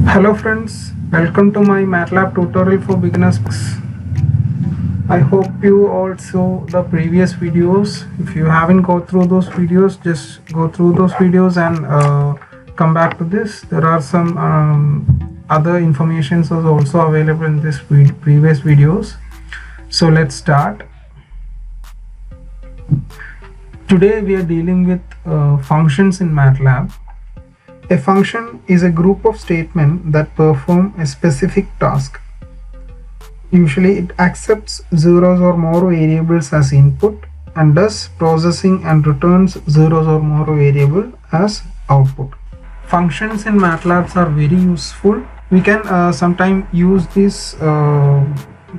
Hello friends, welcome to my MATLAB tutorial for beginners. I hope you all saw the previous videos. If you haven't go through those videos, just go through those videos and come back to this. There are some other informations also available in this previous videos. So let's start. Today we are dealing with functions in MATLAB. A function is a group of statements that perform a specific task. Usually it accepts zeros or more variables as input and does processing and returns zeros or more variable as output. Functions in MATLAB are very useful. We can sometimes use these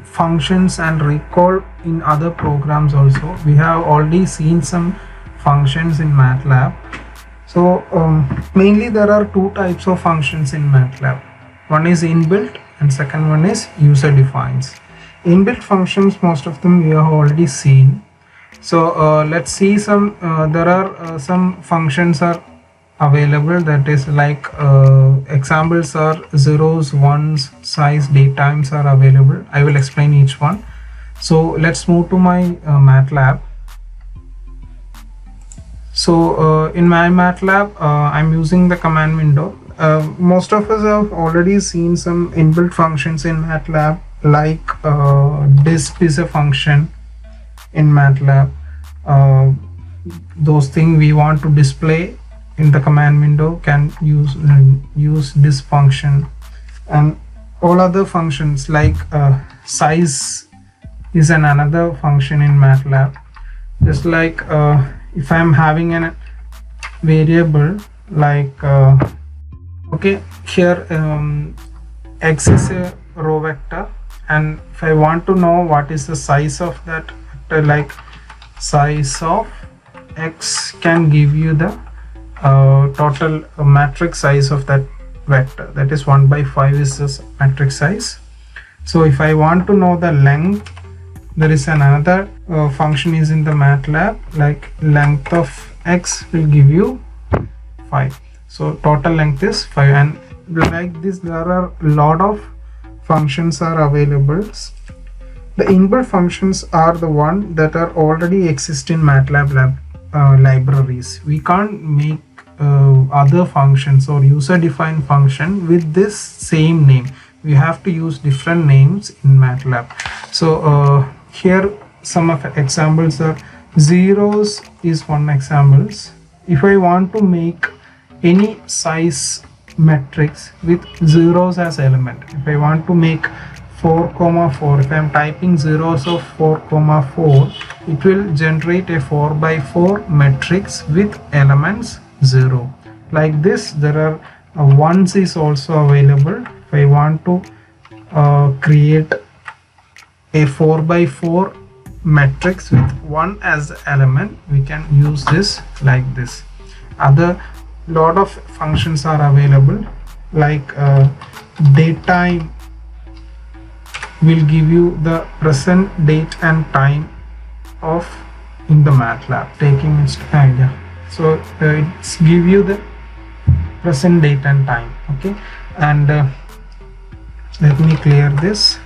functions and recall in other programs also. We have already seen some functions in MATLAB. So mainly there are two types of functions in MATLAB. One is inbuilt and second one is user defines. Inbuilt functions, most of them we have already seen. So let's see some. There are some functions are available, that is like examples are zeros, ones, size, date times are available. I will explain each one. So let's move to my MATLAB. So in my MATLAB, I'm using the command window. Most of us have already seen some inbuilt functions in MATLAB, like disp is a function in MATLAB. Those things we want to display in the command window can use this function, and all other functions like size is another function in MATLAB. Just like if I'm having a variable like okay, here x is a row vector, and if I want to know what is the size of that vector, like size of x can give you the total matrix size of that vector, that is 1 by 5 is this matrix size. So if I want to know the length, there is another function is in the MATLAB, like length of x will give you 5. So total length is 5, and like this there are a lot of functions are available. The inbuilt functions are the one that are already exist in MATLAB libraries. We can't make other functions or user defined function with this same name. We have to use different names in MATLAB. So here some of the examples are zeros is one examples. If I want to make any size matrix with zeros as element, if I want to make 4, 4, if I am typing zeros of 4, 4, it will generate a 4 by 4 matrix with elements 0. Like this, there are ones is also available. If I want to create a 4 by 4 matrix with 1 as the element, we can use this like this. Other lot of functions are available, like date time will give you the present date and time of in the MATLAB, taking its idea. So it's give you the present date and time. Okay, and let me clear this.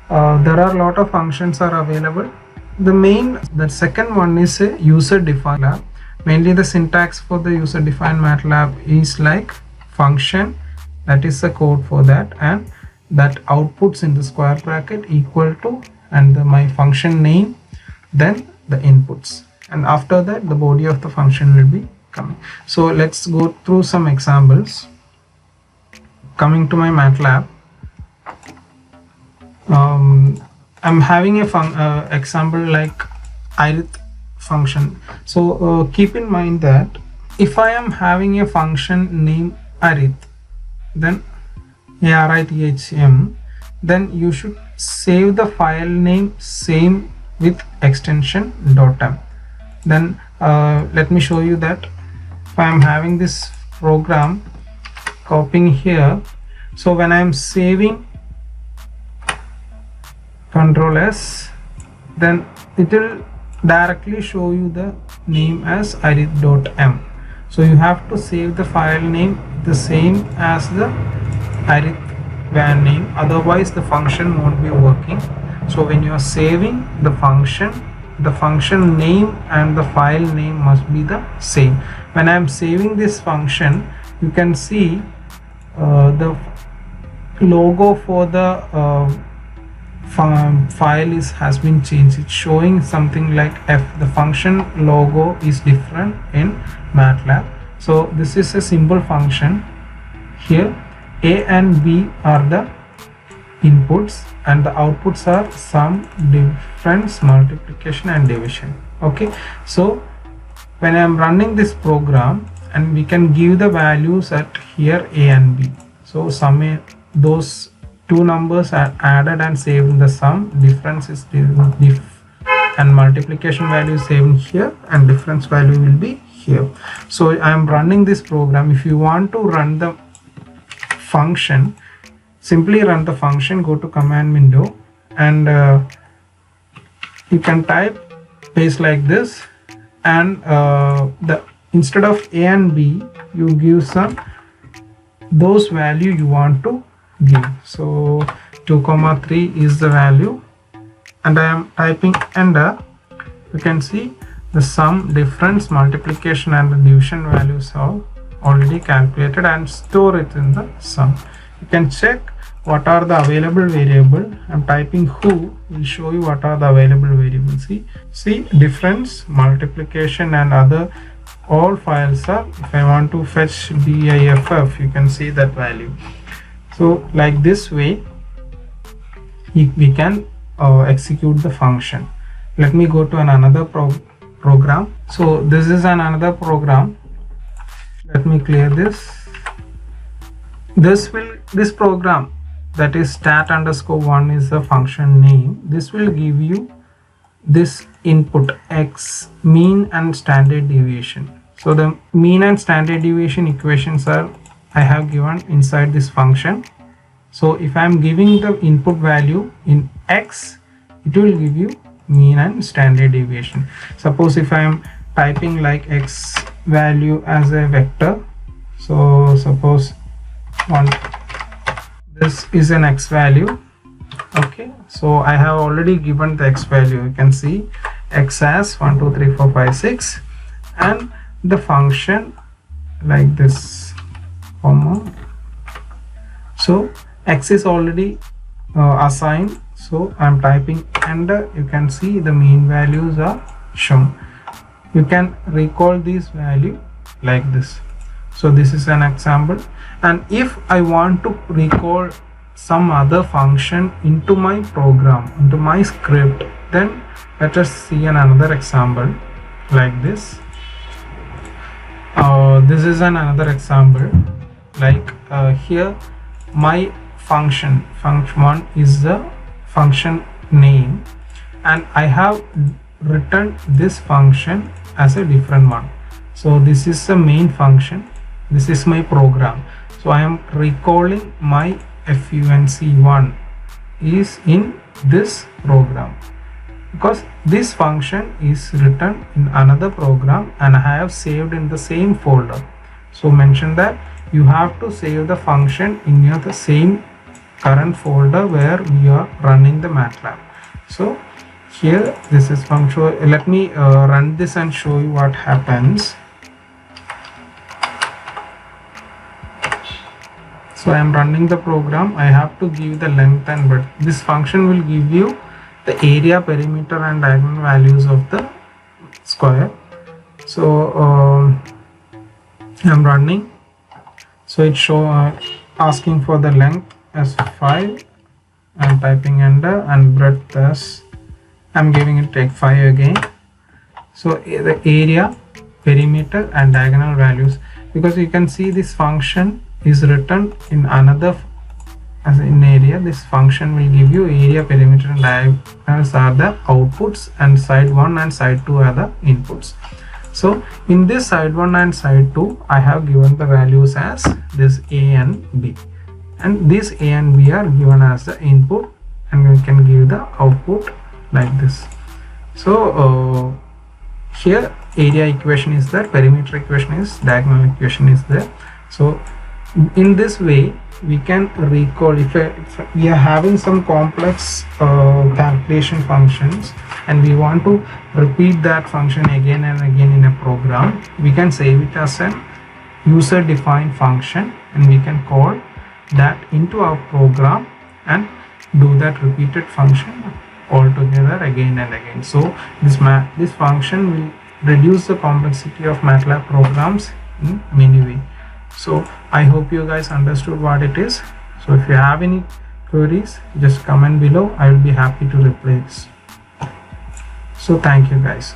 There are a lot of functions are available. The second one is a user defined MATLAB. Mainly the syntax for the user defined MATLAB is like function, that is the code for that, and that outputs in the square bracket equal to and my function name, then the inputs, and after that the body of the function will be coming. So let's go through some examples. Coming to my MATLAB, I'm having a example like arith function. So keep in mind that if I am having a function named arith, then arith, then you should save the file name same with extension .m. Then let me show you that. If I am having this program, copying here, so when I am saving, Control S, then it will directly show you the name as arith.m. So you have to save the file name the same as the arith name, otherwise the function won't be working. So when you are saving the function name and the file name must be the same. When I am saving this function, you can see the logo for the file has been changed. It's showing something like F. The function logo is different in MATLAB. So this is a simple function. Here A and B are the inputs and the outputs are sum, difference, multiplication and division. Okay, so when I am running this program, and we can give the values at here A and B. So those two numbers are added and saved in the sum, difference is and multiplication value is saved here, and difference value will be here. So I am running this program. If you want to run the function, simply run the function, go to command window, and you can type paste like this, and instead of A and B, you give those value you want to give. So 2, 3 is the value, and I am typing enter. You can see the sum, difference, multiplication and the division values are already calculated and store it in the sum. You can check what are the available variable. I'm typing who will show you what are the available variables. See difference, multiplication and other all files are. If I want to fetch BIFF, you can see that value. So like this way we can execute the function. Let me go to another program. So this is another program. Let me clear this. This program, that is stat_1 is the function name. This will give you this input x, mean and standard deviation. So the mean and standard deviation equations are I have given inside this function. So if I am giving the input value in x, it will give you mean and standard deviation. Suppose if I am typing like x value as a vector, so suppose this is an x value. Okay, so I have already given the x value. You can see x as 1 2 3 4 5 6, and the function like this, comma. So x is already assigned, so I'm typing enter. You can see the mean values are shown. You can recall this value like this. So this is an example, and if I want to recall some other function into my program, into my script, then let us see another example like this. This is another example like here my function 1 is the function name, and I have written this function as a different one. So this is the main function, this is my program. So I am recalling my func1 is in this program, because this function is written in another program and I have saved in the same folder. So mention that you have to save the function in the same current folder where we are running the MATLAB. So here this is function. Let me run this and show you what happens. So I am running the program. I have to give the length and breadth. This function will give you the area, perimeter and diagonal values of the square. So I am running. So it's asking for the length as 5. I am typing enter, and breadth as I'm giving it take 5 again. So the area, perimeter and diagonal values, because you can see this function is written in another as in area. This function will give you area, perimeter and diagonals are the outputs, and side 1 and side 2 are the inputs. So in this side 1 and side 2 I have given the values as this A and B, and this A and B are given as the input, and we can give the output like this. So here area equation is there, perimeter equation is, diagonal equation is there. So in this way we can recall if we are having some complex calculation functions and we want to repeat that function again and again in a program. We can save it as a user defined function and we can call that into our program and do that repeated function all together again and again. So this function will reduce the complexity of MATLAB programs in many ways. So I hope you guys understood what it is. So if you have any queries, just comment below. I will be happy to reply this. So thank you guys.